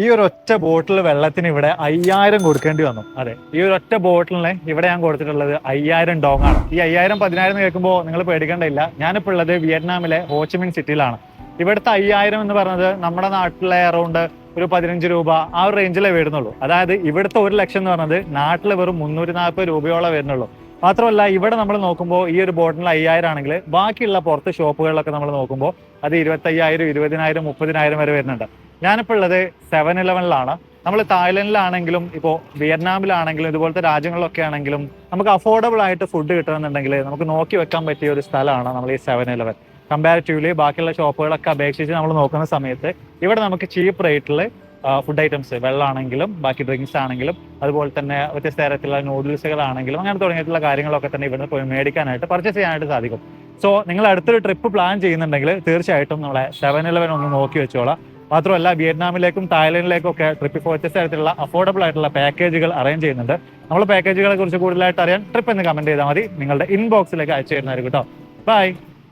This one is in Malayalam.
ഈ ഒരു ഒറ്റ ബോട്ടിൽ വെള്ളത്തിന് ഇവിടെ 5000 കൊടുക്കേണ്ടി വന്നു. അതെ, ഈ ഒരു ഒറ്റ ബോട്ടിലിന് ഇവിടെ ഞാൻ കൊടുത്തിട്ടുള്ളത് 5000 ഡോങ് ആണ്. ഈ 5000 10,000 എന്ന് കേൾക്കുമ്പോൾ നിങ്ങൾ പേടിക്കേണ്ടയില്ല. ഞാനിപ്പോൾ ഉള്ളത് വിയറ്റ്നാമിലെ ഹോച്ചിമിൻ സിറ്റിയിലാണ്. ഇവിടുത്തെ 5000 എന്ന് പറഞ്ഞത് നമ്മുടെ നാട്ടിലെ അറൗണ്ട് ഒരു 15 രൂപ ആ ഒരു റേഞ്ചിലേ വരുന്നുള്ളൂ. അതായത് ഇവിടുത്തെ 1 ലക്ഷം എന്ന് പറഞ്ഞത് നാട്ടിൽ വെറും 340 രൂപയോളം വരുന്നുള്ളൂ. മാത്രമല്ല ഇവിടെ നമ്മൾ നോക്കുമ്പോൾ ഈ ഒരു ബോട്ടിൽ 5000 ആണെങ്കിൽ ബാക്കിയുള്ള പുറത്ത് ഷോപ്പുകളിലൊക്കെ നമ്മൾ നോക്കുമ്പോൾ അത് 25,000, 20,000, 30,000 വരെ വരുന്നുണ്ട്. ഞാനിപ്പോൾ ഉള്ളത് 7-Eleven നമ്മൾ തായ്ലൻഡിലാണെങ്കിലും ഇപ്പോൾ വിയറ്റ്നാമിലാണെങ്കിലും ഇതുപോലത്തെ രാജ്യങ്ങളിലൊക്കെ ആണെങ്കിലും നമുക്ക് അഫോർഡബിൾ ആയിട്ട് ഫുഡ് കിട്ടണമെന്നുണ്ടെങ്കിൽ നമുക്ക് നോക്കി വെക്കാൻ പറ്റിയ ഒരു സ്ഥലമാണ് നമ്മൾ ഈ 7-Eleven. കമ്പാരിറ്റീവ്ലി ബാക്കിയുള്ള ഷോപ്പുകളൊക്കെ അപേക്ഷിച്ച് നമ്മൾ നോക്കുന്ന സമയത്ത് ഇവിടെ നമുക്ക് ചീപ്പ് റേറ്റിൽ ഫുഡ് ഐറ്റംസ്, വെള്ളമാണെങ്കിലും ബാക്കി ഡ്രിങ്ക്സ് ആണെങ്കിലും അതുപോലെ തന്നെ വ്യത്യസ്ത തരത്തിലുള്ള നൂഡിൽസുകളാണെങ്കിലും അങ്ങനെ തുടങ്ങിയിട്ടുള്ള കാര്യങ്ങളൊക്കെ തന്നെ ഇവിടുന്ന് പോയി മേടിക്കാനായിട്ട് പർച്ചേസ് ചെയ്യാനായിട്ട് സാധിക്കും. സോ നിങ്ങൾ അടുത്തൊരു ട്രിപ്പ് പ്ലാൻ ചെയ്യുന്നുണ്ടെങ്കിൽ തീർച്ചയായിട്ടും നമ്മളെ 7-Eleven ഒന്ന് നോക്കി വെച്ചോളാം. മാത്രമല്ല വിയറ്റ്നാമിലേക്കും തായ്ലൻഡിലേക്കും ഒക്കെ ട്രിപ്പ് ഇപ്പോൾ വ്യത്യസ്ത തരത്തിലുള്ള അഫോർഡബിൾ ആയിട്ടുള്ള പാക്കേജുകൾ അറേഞ്ച് ചെയ്യുന്നുണ്ട്. നമ്മൾ പാക്കേജുകളെ കുറിച്ച് കൂടുതലായിട്ട് അറിയാൻ ട്രിപ്പ് എന്ന് കമന്റ് ചെയ്താൽ മതി. നിങ്ങളുടെ ഇൻബോക്സിലേക്ക് അയച്ചു തരുന്നതായിരിക്കും കേട്ടോ. ബൈ.